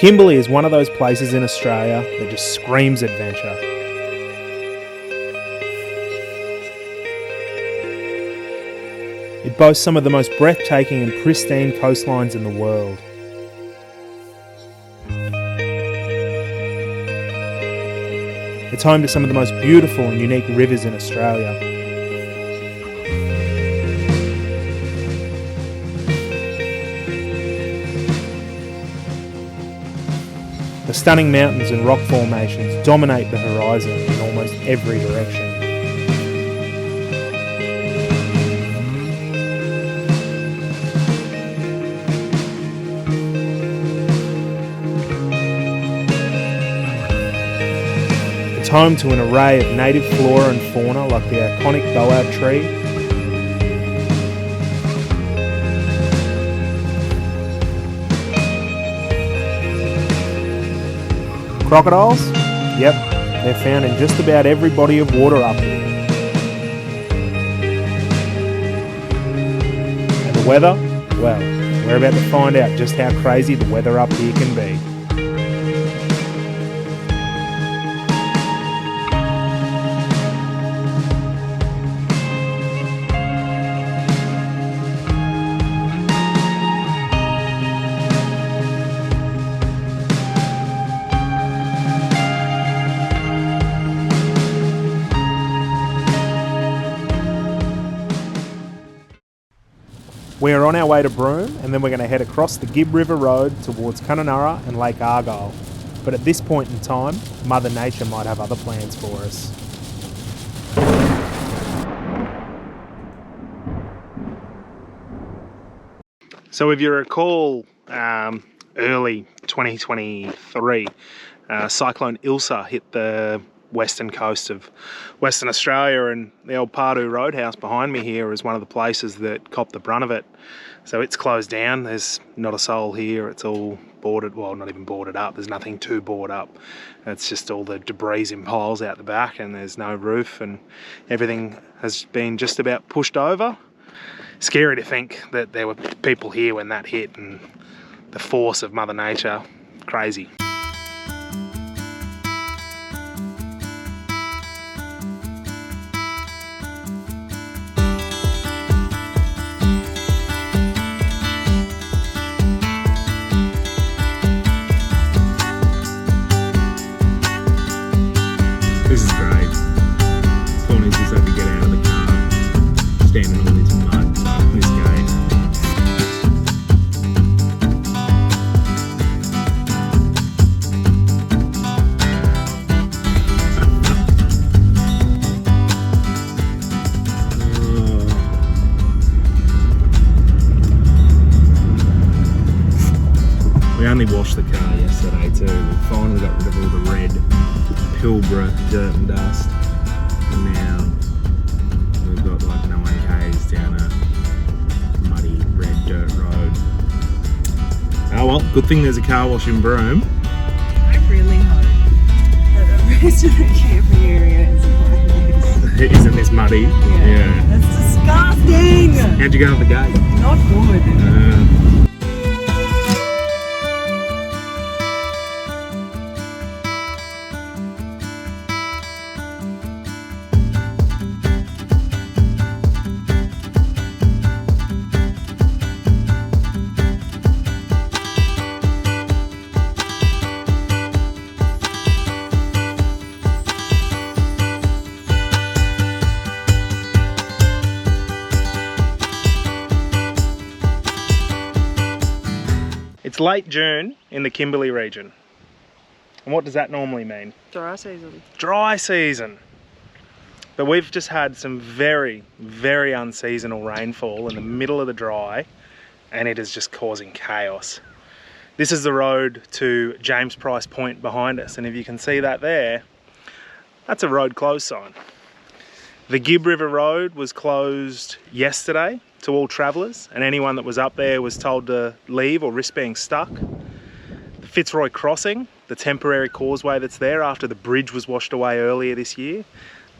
Kimberley is one of those places in Australia that just screams adventure. It boasts some of the most breathtaking and pristine coastlines in the world. It's home to some of the most beautiful and unique rivers in Australia. The stunning mountains and rock formations dominate the horizon in almost every direction. It's home to an array of native flora and fauna like the iconic boab tree, crocodiles? Yep, they're found in just about every body of water up here. And the weather? Well, we're about to find out just how crazy the weather up here can be. We are on our way to Broome, and then we're going to head across the Gibb River Road towards Kununurra and Lake Argyle. But at this point in time, Mother Nature might have other plans for us. So if you recall, early 2023, Cyclone Ilsa hit the western coast of Western Australia, and the old Pardoo Roadhouse behind me here is one of the places that copped the brunt of it. So it's closed down, there's not a soul here, it's all boarded, well, not even boarded up, there's nothing to board up. It's just all the debris in piles out the back, and there's no roof, and everything has been just about pushed over. Scary to think that there were people here when that hit, and the force of Mother Nature, crazy. This is great. Paul needs just have to get out of the car, standing on this mud, this gate. We only washed the car yesterday too. We finally got rid of all the red Pilbara dirt and dust, and now we've got like 9k's down a muddy red dirt road. Oh well, good thing there's a car wash in Broome. I really hope that the rest of the camping area isn't like this. Isn't this muddy? Yeah. That's disgusting! How'd you go at the gate? Not good. It's late June in the Kimberley region. And what does that normally mean? Dry season. Dry season. But we've just had some very, very unseasonal rainfall in the middle of the dry, and it is just causing chaos. This is the road to James Price Point behind us, and if you can see that there, that's a road closed sign. The Gibb River Road was closed yesterday to all travellers, and anyone that was up there was told to leave or risk being stuck. The Fitzroy Crossing, the temporary causeway that's there after the bridge was washed away earlier this year,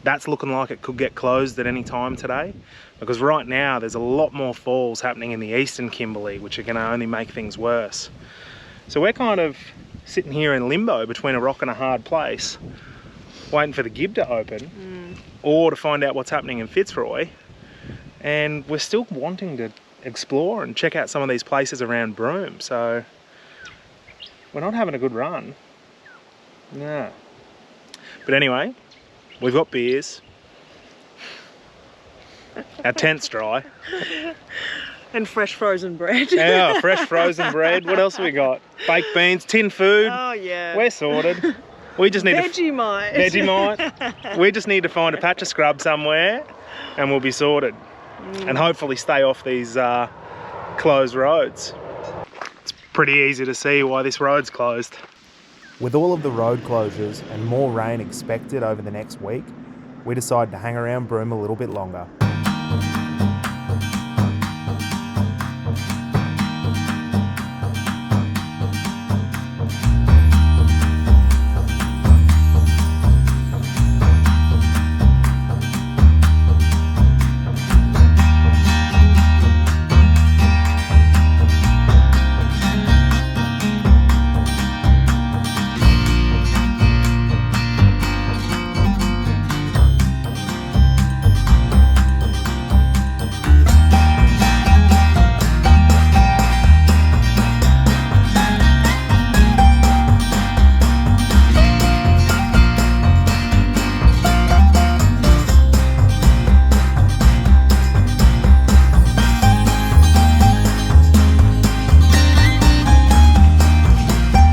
that's looking like it could get closed at any time today, because right now there's a lot more falls happening in the eastern Kimberley, which are going to only make things worse. So we're kind of sitting here in limbo between a rock and a hard place, waiting for the Gibb to open, or to find out what's happening in Fitzroy. And we're still wanting to explore and check out some of these places around Broome, so we're not having a good run. No. But anyway, we've got beers. Our tent's dry. And fresh frozen bread. Yeah, fresh frozen bread. What else have we got? Baked beans, tin food. Oh yeah. We're sorted. We just need Vegemite. Vegemite. We just need to find a patch of scrub somewhere and we'll be sorted. And hopefully stay off these closed roads. It's pretty easy to see why this road's closed. With all of the road closures and more rain expected over the next week, we decided to hang around Broome a little bit longer.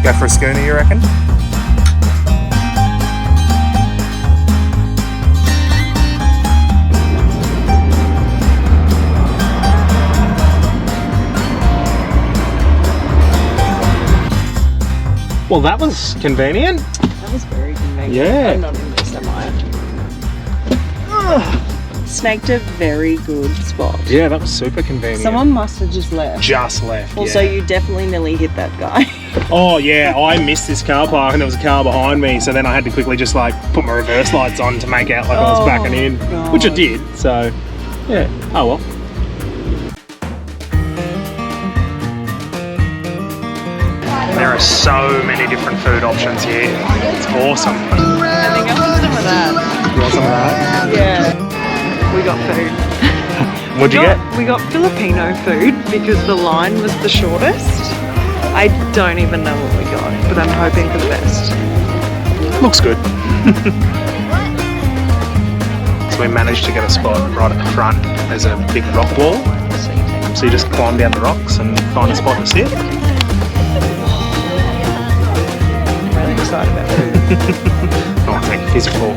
Go for a schooner, you reckon? Well, that was convenient. That was very convenient. Yeah. I'm not in this, am I? Snaked a very good spot. Yeah, that was super convenient. Someone must have just left. Just left. Also, yeah. you definitely nearly hit that guy. Oh yeah, I missed this car park and there was a car behind me, so then I had to quickly just like put my reverse lights on to make out like I was backing in, God. which I did. So yeah, oh well. There are so many different food options here. It's awesome. I think I want some of that. You want some of that? Yeah. We got food. What'd you get? We got Filipino food because the line was the shortest. I don't even know what we got, but I'm hoping for the best. Looks good. So we managed to get a spot right at the front. There's a big rock wall. So you just climb down the rocks and find a spot to sit. I'm really excited about food. Oh, thank you. Here's a fork.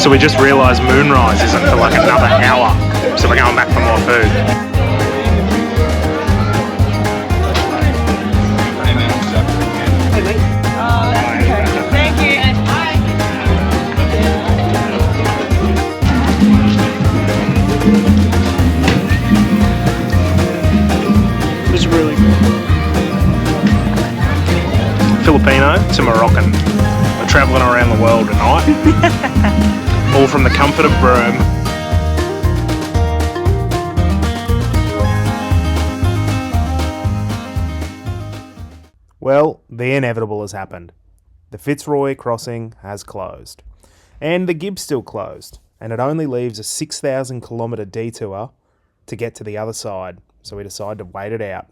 So we just realised moonrise isn't for like another hour, so we're going back for more food. Thank you. It was really good. Filipino to Moroccan. We're travelling around the world tonight. All from the comfort of Broome. Well, the inevitable has happened. The Fitzroy Crossing has closed. And the Gibb's still closed. And it only leaves a 6,000 kilometre detour to get to the other side. So we decided to wait it out.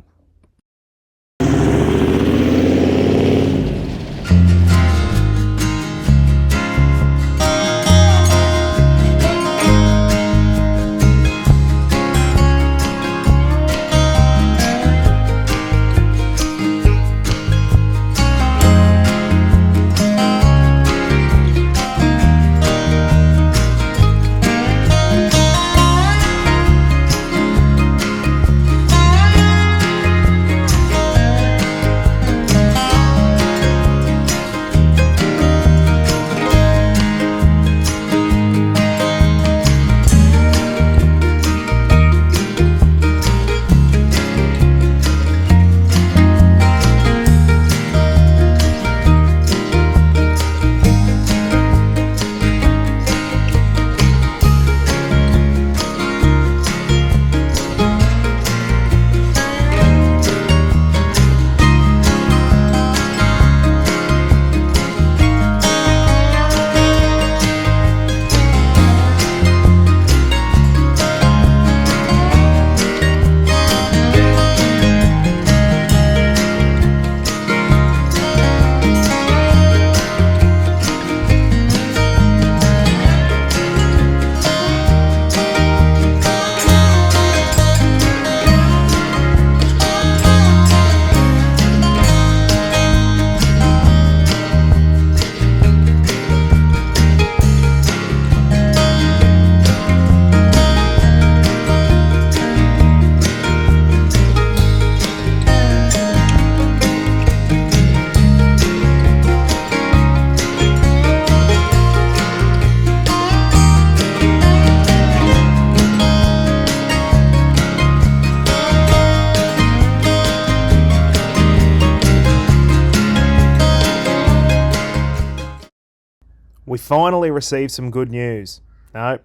finally received some good news. No,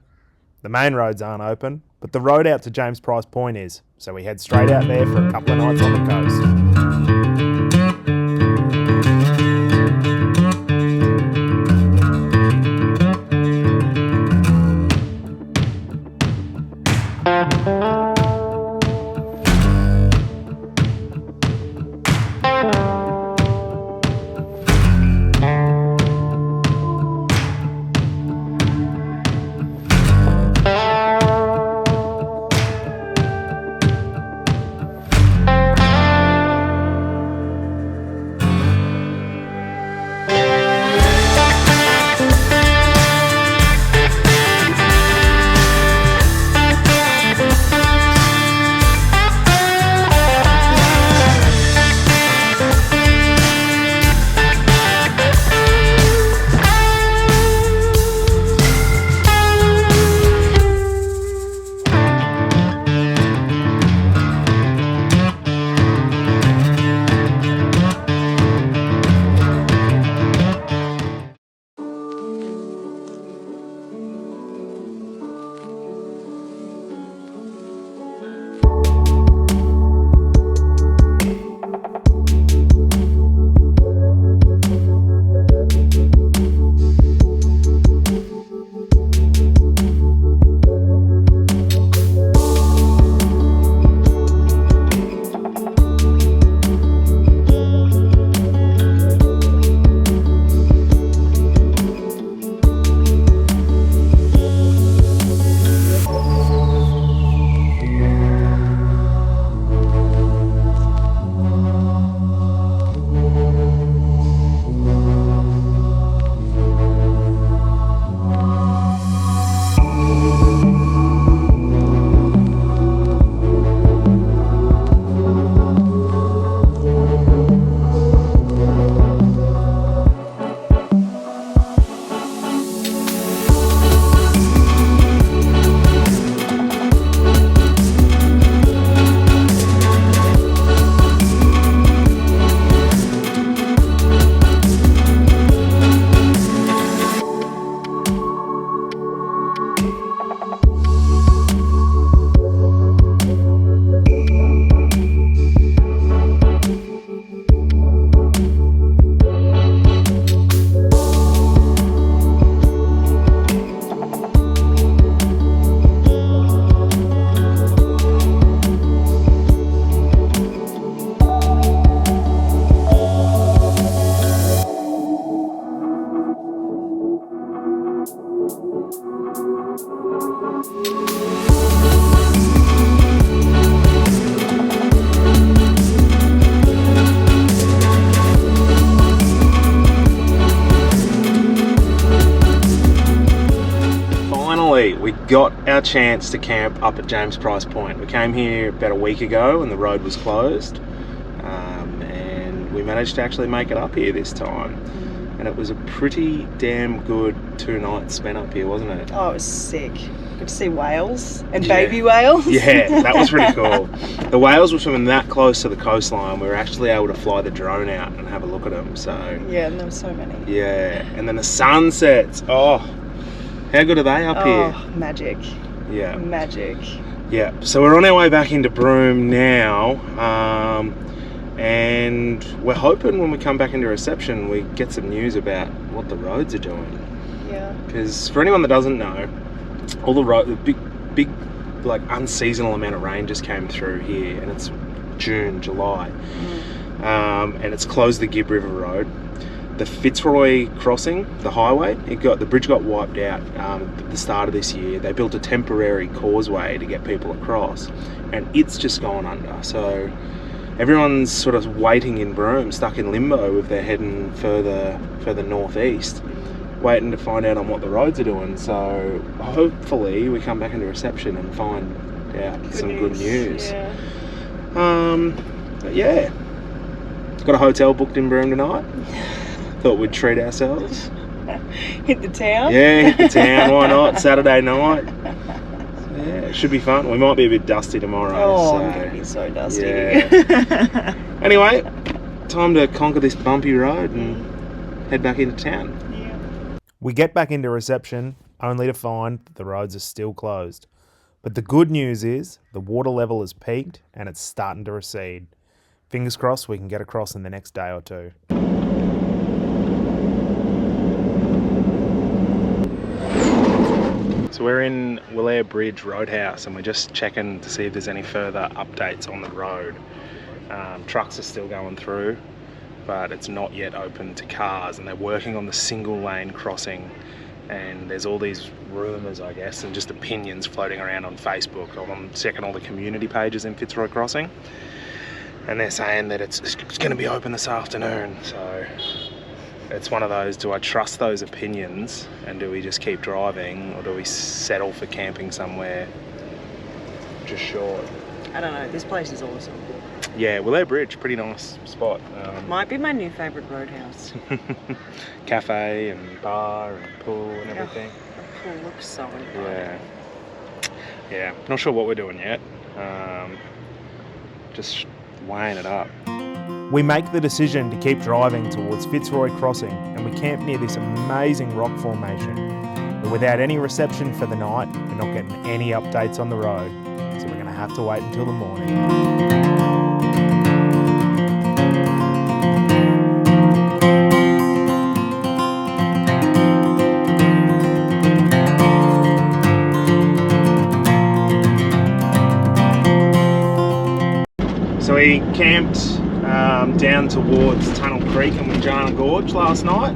the main roads aren't open, but the road out to James Price Point is, so we head straight out there for a couple of nights on the coast. We got our chance to camp up at James Price Point. We came here about a week ago and the road was closed, and we managed to actually make it up here this time, and it was a pretty damn good 2 nights spent up here, wasn't it? Oh, it was sick. Good to see whales and baby whales. Yeah, that was pretty cool. The whales were swimming that close to the coastline, we were actually able to fly the drone out and have a look at them. So yeah, and there were so many. Yeah, and then the sunsets, oh, how good are they up here? Oh, magic. Yeah. Magic. Yeah, so we're on our way back into Broome now, and we're hoping when we come back into reception we get some news about what the roads are doing. Yeah. Because for anyone that doesn't know, all the big like unseasonal amount of rain just came through here, and it's June, July, and it's closed the Gibb River Road. The Fitzroy Crossing, the highway, the bridge got wiped out at the start of this year. They built a temporary causeway to get people across, and it's just gone under. So everyone's sort of waiting in Broome, stuck in limbo if they're heading further northeast, waiting to find out on what the roads are doing. So hopefully we come back into reception and find out good news. Yeah. But yeah, got a hotel booked in Broome tonight. Thought we'd treat ourselves. Hit the town? Yeah, hit the town, why not? Saturday night. So, yeah, it should be fun. We might be a bit dusty tomorrow. Oh, I'm going to be so dusty. Yeah. Anyway, time to conquer this bumpy road and head back into town. Yeah. We get back into reception only to find that the roads are still closed. But the good news is the water level has peaked and it's starting to recede. Fingers crossed we can get across in the next day or two. So we're in Bridge Roadhouse and we're just checking to see if there's any further updates on the road. Trucks are still going through, but it's not yet open to cars, and they're working on the single lane crossing, and there's all these rumours, I guess, and just opinions floating around on Facebook. I'm checking all the community pages in Fitzroy Crossing, and they're saying that it's going to be open this afternoon. So it's one of those, do I trust those opinions and do we just keep driving, or do we settle for camping somewhere just short? I don't know, this place is awesome. Yeah, Bridge, pretty nice spot. Might be my new favourite roadhouse. Cafe and bar and pool and everything. The pool looks so inviting. Yeah, not sure what we're doing yet. Just weighing it up. We make the decision to keep driving towards Fitzroy Crossing, and we camp near this amazing rock formation. But without any reception for the night, we're not getting any updates on the road, so we're going to have to wait until the morning. So we camped down towards Tunnel Creek and Winjana Gorge last night.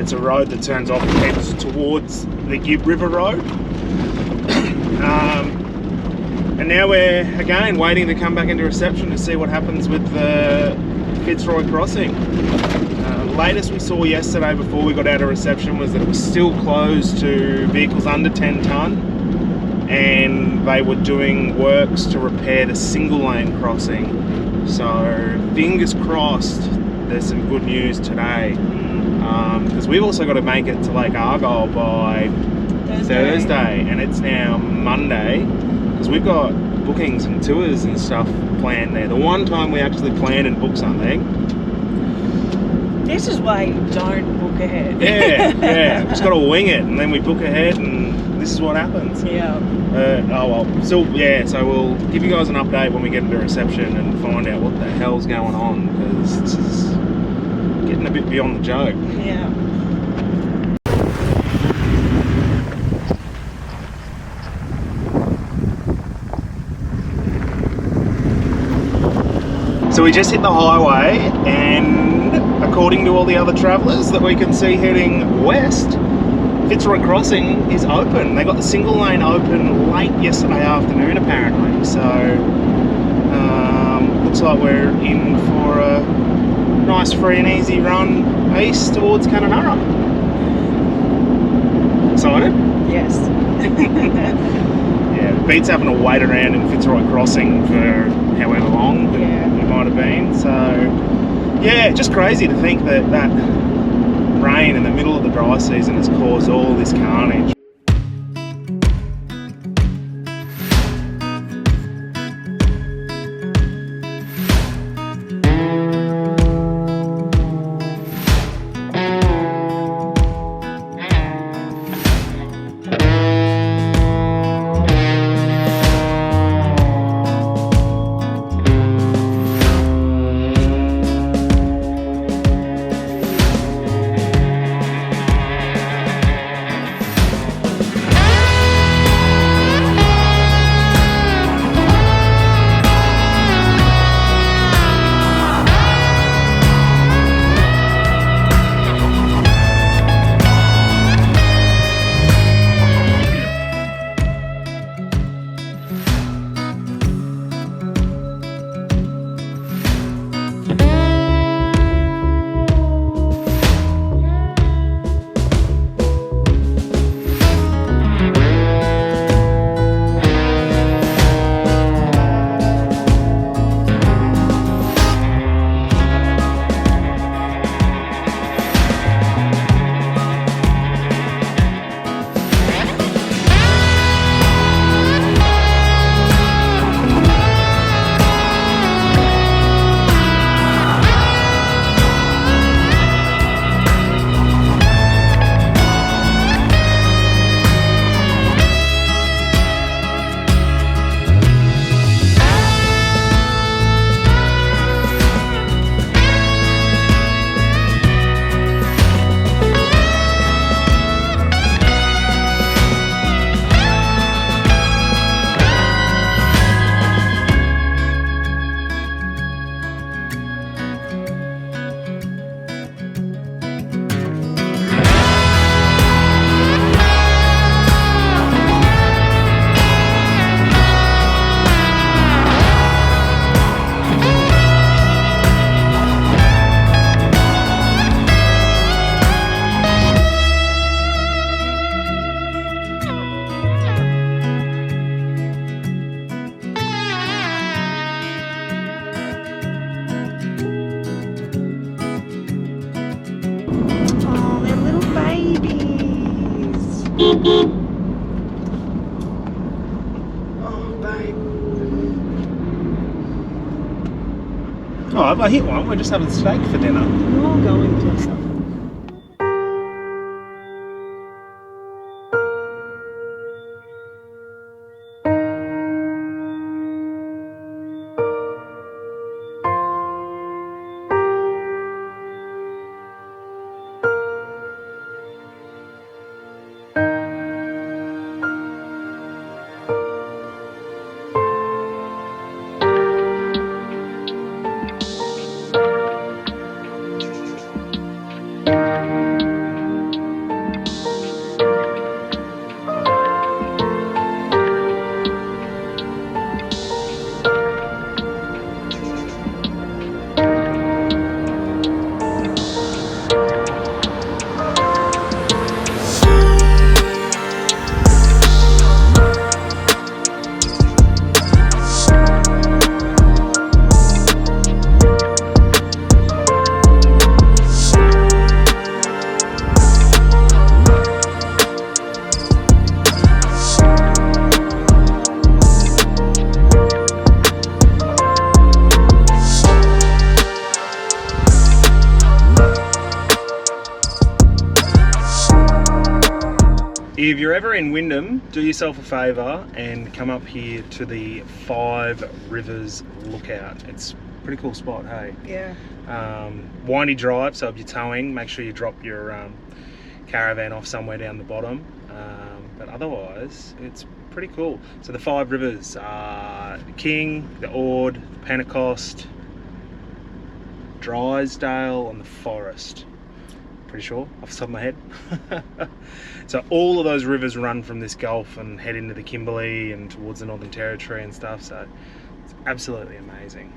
It's a road that turns off and heads towards the Gibb River Road. And now we're again waiting to come back into reception to see what happens with the Fitzroy Crossing. Latest we saw yesterday before we got out of reception was that it was still closed to vehicles under 10 tonne, and they were doing works to repair the single lane crossing. So fingers crossed there's some good news today, because we've also got to make it to Lake Argyle by Thursday, and it's now Monday, because we've got bookings and tours and stuff planned there. The one time we actually planned and booked something. This is why you don't book ahead. Yeah, just got to wing it, and then we book ahead and this is what happens. Yeah. So we'll give you guys an update when we get into reception and find out what the hell's going on, because this is getting a bit beyond the joke. Yeah. So we just hit the highway, and according to all the other travellers that we can see heading west, Fitzroy Crossing is open. They got the single lane open late yesterday afternoon apparently, so looks like we're in for a nice free and easy run east towards Kununurra. Excited? Yes. Yeah, beats having to wait around in Fitzroy Crossing for however long it might have been. So yeah, just crazy to think that rain in the middle of the dry season has caused all this carnage. Oh, if I hit one, we're just having steak for dinner. We're all going to. If you're ever in Wyndham, do yourself a favour and come up here to the Five Rivers Lookout. It's a pretty cool spot, hey? Yeah. Windy drive, so if you're towing, make sure you drop your caravan off somewhere down the bottom. But otherwise, it's pretty cool. So the Five Rivers, the King, the Ord, the Pentecost, Drysdale and the Forest. Pretty sure, off the top of my head. So all of those rivers run from this gulf and head into the Kimberley and towards the Northern Territory and stuff, so it's absolutely amazing.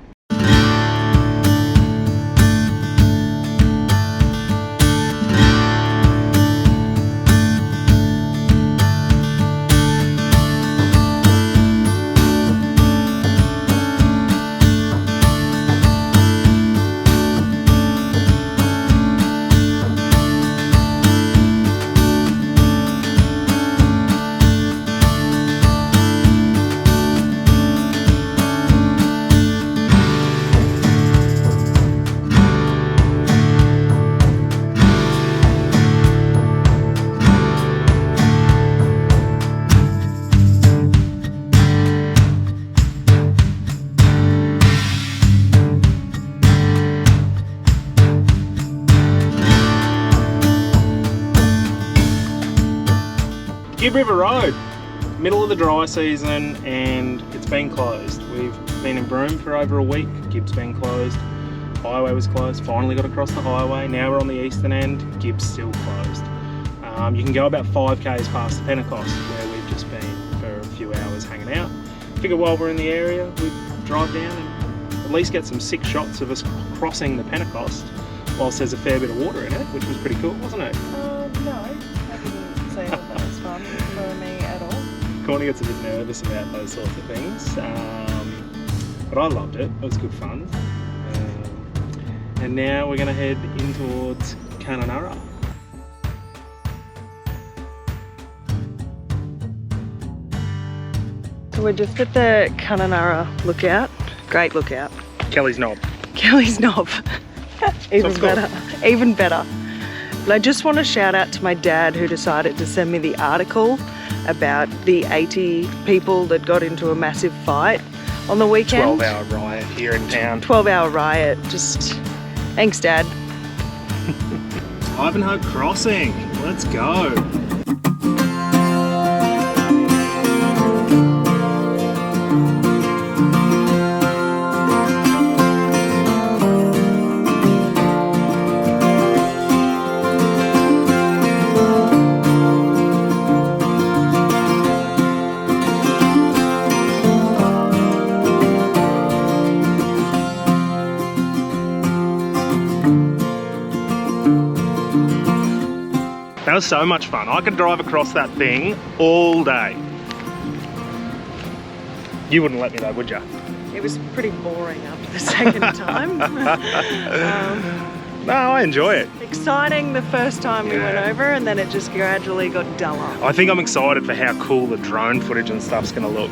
Gibb River Road, middle of the dry season and it's been closed. We've been in Broome for over a week, Gibb's been closed, highway was closed, finally got across the highway, now we're on the eastern end, Gibb's still closed. You can go about 5k's past the Pentecost where we've just been for a few hours hanging out. Figure while we're in the area we'd drive down and at least get some sick shots of us crossing the Pentecost whilst there's a fair bit of water in it, which was pretty cool, wasn't it? No, I didn't say that was fun for me at all. Corny gets a bit nervous about those sorts of things, but I loved it. It was good fun. And now we're going to head in towards Kununurra. So we're just at the Kununurra lookout. Great lookout. Kelly's Knob. Kelly's Knob. Even Sounds cool. better. Even better. But I just want to shout out to my dad who decided to send me the article about the 80 people that got into a massive fight on the weekend. 12-hour riot here in town. 12-hour riot. Just thanks, Dad. Ivanhoe Crossing. Let's go. That was so much fun. I could drive across that thing all day. You wouldn't let me though, would you? It was pretty boring after the second time. No, I enjoy it. Exciting the first time we went over, and then it just gradually got duller. I think I'm excited for how cool the drone footage and stuff's going to look.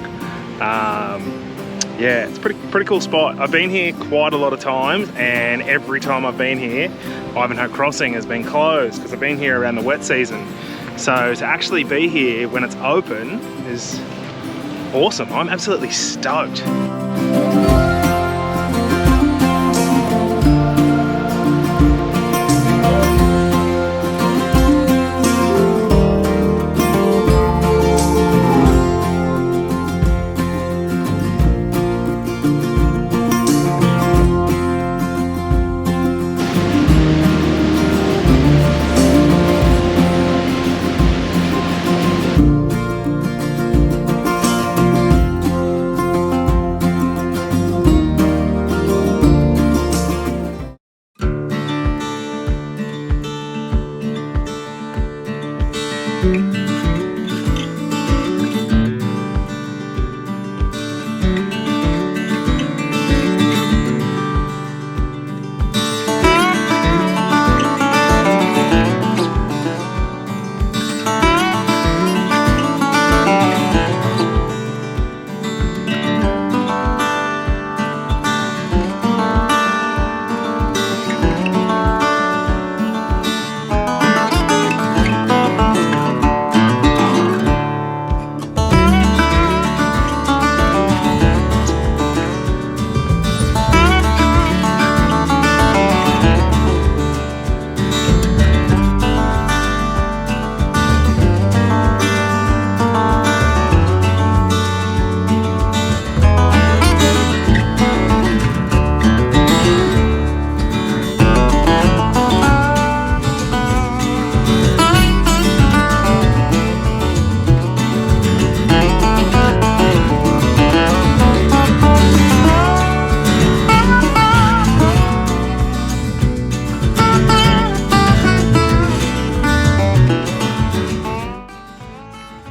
Yeah, it's pretty cool spot. I've been here quite a lot of times, and every time I've been here, Ivanhoe Crossing has been closed because I've been here around the wet season. So to actually be here when it's open is awesome. I'm absolutely stoked.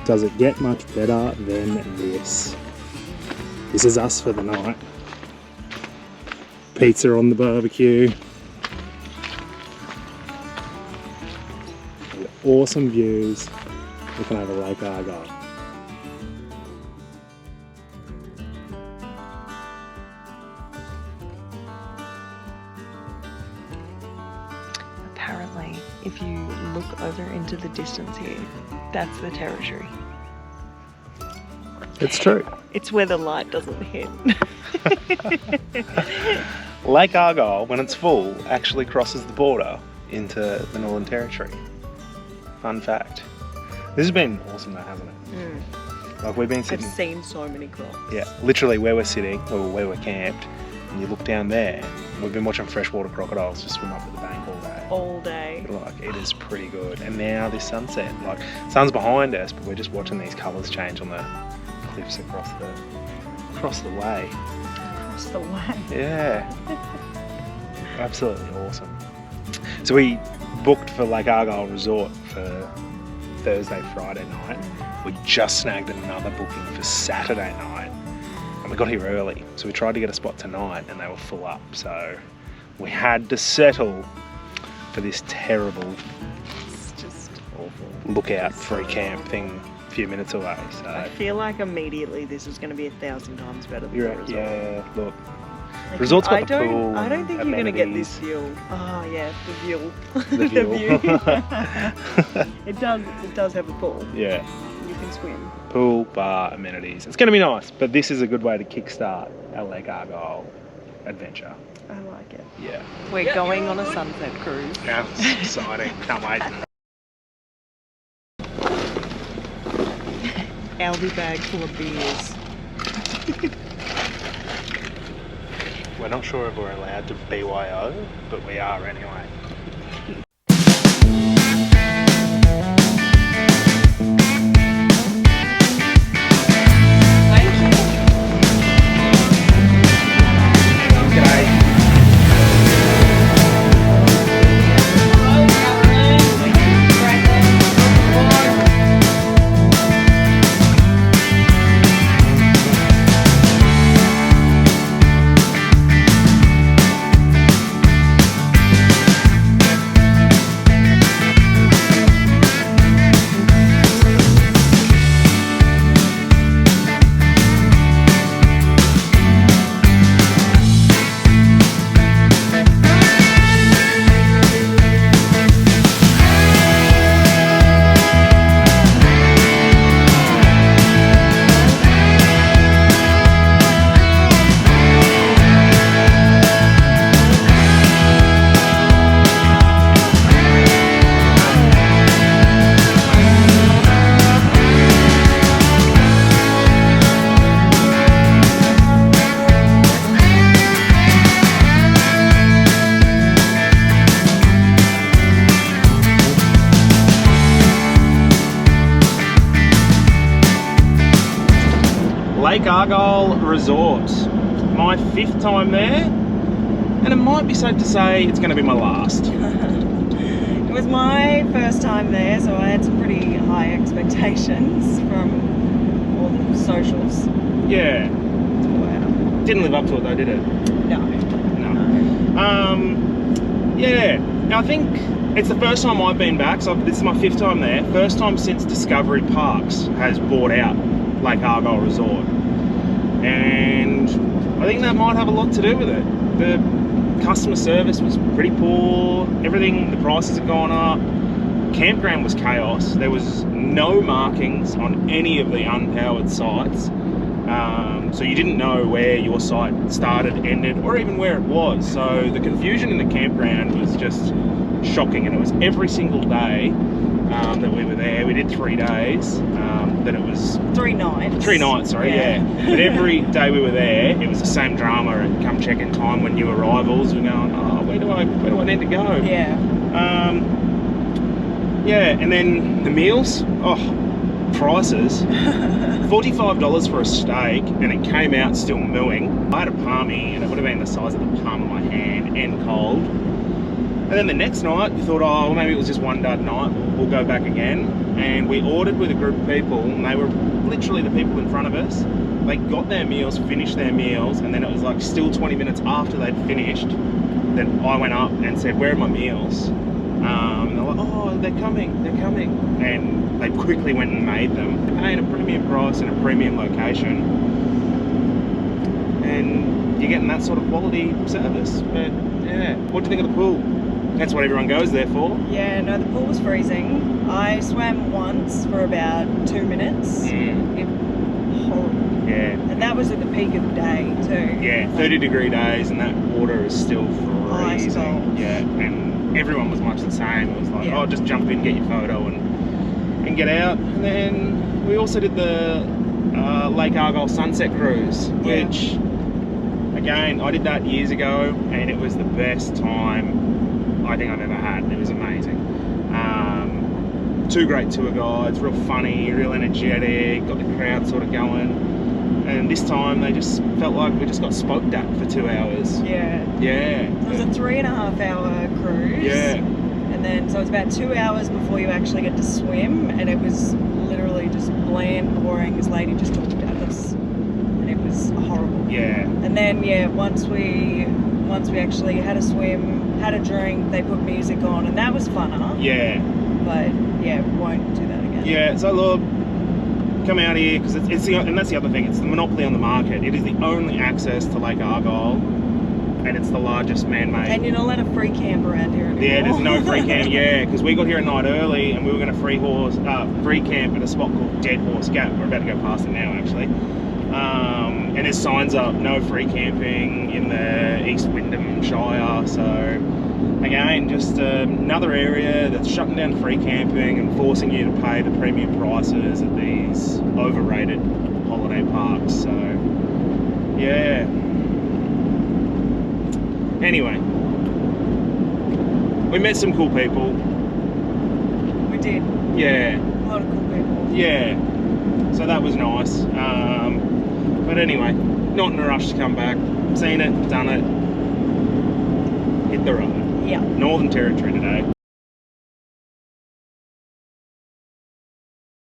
Does it get much better than this? This is us for the night. Pizza on the barbecue. And awesome views looking over Lake Argyle. Apparently, if you look over into the distance here, that's the territory. It's true. It's where the light doesn't hit. Lake Argyle, when it's full, actually crosses the border into the Northern Territory. Fun fact. This has been awesome though, hasn't it? Like we've been sitting... I've seen so many crocs. Yeah, literally where we're sitting, or where we're camped, and you look down there, we've been watching freshwater crocodiles just swim up to the bank all day. All day. Like, it is pretty good. And now this sunset, like, sun's behind us, but we're just watching these colours change on the cliffs across the way. Across the way. Yeah. Absolutely awesome. So we booked for Lake Argyle Resort for Thursday, Friday night. We just snagged another booking for Saturday night, and we got here early. So we tried to get a spot tonight, and they were full up. So we had to settle for this terrible, It's just awful. lookout free camp thing a few minutes away. So I feel like immediately this is going to be 1,000 times better than you're the right, resort. yeah. Look, Like, resort's got the pool. I don't think you're going to get this amenities. view. Oh yeah, the view. The view. It does have a pool. Yeah, You can swim. pool, bar, amenities. It's going to be nice, but this is a good way to kickstart our Lake Argyle adventure. I like it. Yeah. We're going on a sunset cruise. Yeah, it's exciting. Can't wait. Aldi bag full of beers. We're not sure if we're allowed to BYO, but we are anyway. Lake Argyle Resort. My 5th time there, and it might be safe to say it's going to be my last. It was my first time there, so I had some pretty high expectations from all the socials. Yeah. Wow. Didn't live up to it though, did it? No. Yeah. Now I think it's the first time I've been back, so this is my 5th time there. First time since Discovery Parks has bought out Lake Argyle Resort. And I think that might have a lot to do with it. The customer service was pretty poor. Everything, the prices had gone up. Campground was chaos. There was no markings on any of the unpowered sites. So you didn't know where your site started, ended, or even where it was. So the confusion in the campground was just shocking, and it was every single day that we were there. We did 3 days. That it was 3 nights. 3 nights, sorry, yeah. But every day we were there, it was the same drama. And come check-in time when new arrivals, we're going, oh, where do I need to go? Yeah. Yeah, and then the meals, prices. $45 for a steak, and it came out still mooing. I had a palmy, and it would have been the size of the palm of my hand and cold. And then the next night, we thought, oh, well, maybe it was just one dud night, we'll go back again. And we ordered with a group of people, and they were literally the people in front of us. They got their meals, finished their meals, and then it was like still 20 minutes after they'd finished that I went up and said, where are my meals? And they're like, oh, they're coming. And they quickly went and made them, paying a premium price in a premium location. And you're getting that sort of quality service. But yeah, what do you think of the pool? That's what everyone goes there for. Yeah, no, the pool was freezing. I swam once for about 2 minutes. It was horrible. Yeah. And that was at the peak of the day too. Yeah, 30-degree days, and that water is still Ice freezing. cold. Yeah, and everyone was much the same. It was like, oh, just jump in, get your photo, and get out. And then we also did the Lake Argyle Sunset Cruise, which, again, I did that years ago, and it was the best time I think I've ever had. It was amazing. 2 great tour guides, real funny, real energetic, got the crowd sort of going. And this time they just felt like we just got spoked at for 2 hours. Yeah. Yeah. So it was a 3.5-hour cruise. Yeah. And then, so it's about 2 hours before you actually get to swim, and it was literally just bland, boring. This lady just talked at us, and it was horrible. Yeah. And then, yeah, once we actually had a swim, had a drink, they put music on, and that was funner. Yeah. But yeah, won't do that again. Yeah. So look, come out here because and that's the other thing. It's the monopoly on the market. It is the only access to Lake Argyle, and it's the largest man-made. And you're not allowed a free camp around here anymore. Yeah, there's no free camp. Yeah, because we got here a night early, and we were going to free camp at a spot called Dead Horse Gap. We're about to go past it now, actually. And there's signs up, no free camping in the East Wyndham Shire. So again, just another area that's shutting down free camping and forcing you to pay the premium prices at these overrated holiday parks. So yeah. Anyway, we met some cool people. We did. Yeah. A lot of cool people. Yeah. So that was nice. But anyway, not in a rush to come back. Seen it, done it, hit the road. Yeah. Northern Territory today.